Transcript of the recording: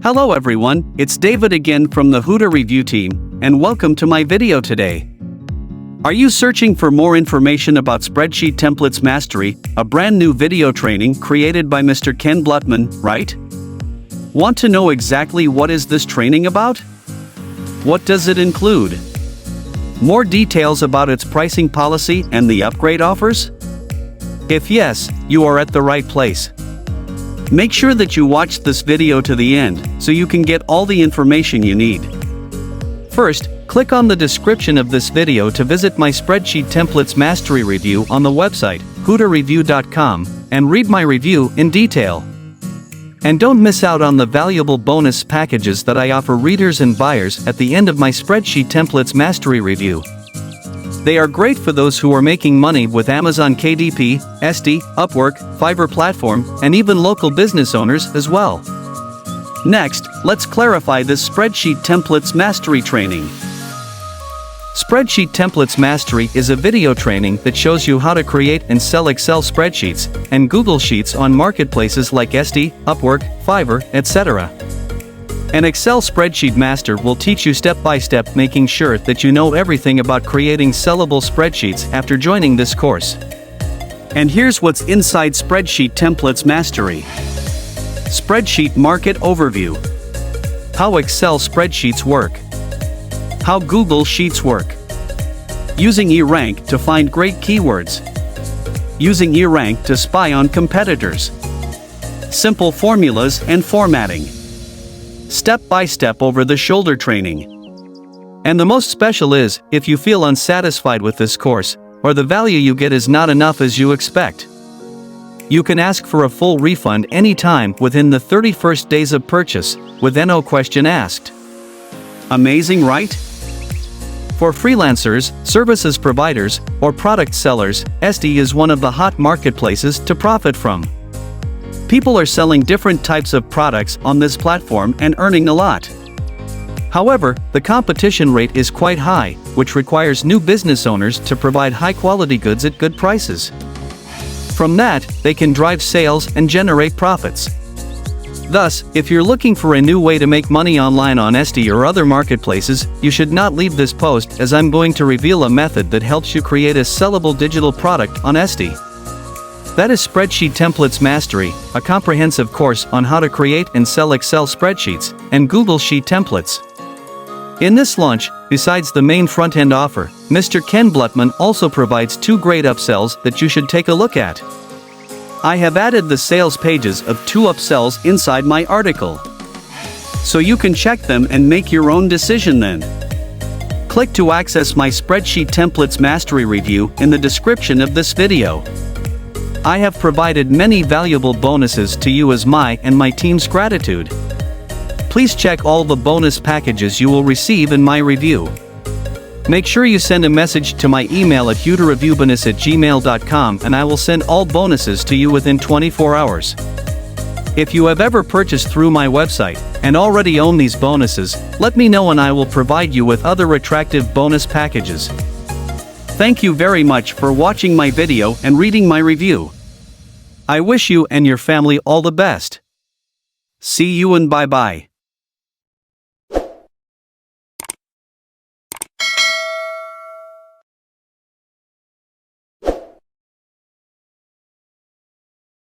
Hello everyone, it's David again from the Huda Review team, and welcome to my video today. Are you searching for more information about Spreadsheet Templates Mastery, a brand new video training created by Mr. Ken Bluttman, right? Want to know exactly what is this training about? What does it include? More details about its pricing policy and the upgrade offers? If yes, you are at the right place. Make sure that you watch this video to the end, so you can get all the information you need. First, click on the description of this video to visit my Spreadsheet Templates Mastery review on the website, hudareview.com, and read my review in detail. And don't miss out on the valuable bonus packages that I offer readers and buyers at the end of my Spreadsheet Templates Mastery review. They are great for those who are making money with Amazon KDP, Esty, Upwork, Fiverr platform, and even local business owners as well. Next, let's clarify this Spreadsheet Templates Mastery training. Spreadsheet Templates Mastery is a video training that shows you how to create and sell Excel spreadsheets and Google Sheets on marketplaces like Esty, Upwork, Fiverr, etc. An Excel Spreadsheet Master will teach you step-by-step, making sure that you know everything about creating sellable spreadsheets after joining this course. And here's what's inside Spreadsheet Templates Mastery. Spreadsheet Market Overview. How Excel spreadsheets work. How Google Sheets work. Using eRank to find great keywords. Using eRank to spy on competitors. Simple formulas and formatting. Step-by-step over-the-shoulder training. And the most special is, if you feel unsatisfied with this course, or the value you get is not enough as you expect, you can ask for a full refund anytime within the 31st days of purchase, with no question asked. Amazing, right? For freelancers, services providers, or product sellers, Esty is one of the hot marketplaces to profit from. People are selling different types of products on this platform and earning a lot. However, the competition rate is quite high, which requires new business owners to provide high-quality goods at good prices. From that, they can drive sales and generate profits. Thus, if you're looking for a new way to make money online on Esty or other marketplaces, you should not leave this post, as I'm going to reveal a method that helps you create a sellable digital product on Esty. That is Spreadsheet Templates Mastery, a comprehensive course on how to create and sell Excel spreadsheets and Google Sheet templates. In this launch, besides the main front-end offer, Mr. Ken Bluttman also provides 2 great upsells that you should take a look at. I have added the sales pages of 2 upsells inside my article, so you can check them and make your own decision then. Click to access my Spreadsheet Templates Mastery review in the description of this video. I have provided many valuable bonuses to you as my and my team's gratitude. Please check all the bonus packages you will receive in my review. Make sure you send a message to my email at hudareviewbonus@gmail.com and I will send all bonuses to you within 24 hours. If you have ever purchased through my website and already own these bonuses, let me know and I will provide you with other attractive bonus packages. Thank you very much for watching my video and reading my review. I wish you and your family all the best. See you and bye-bye.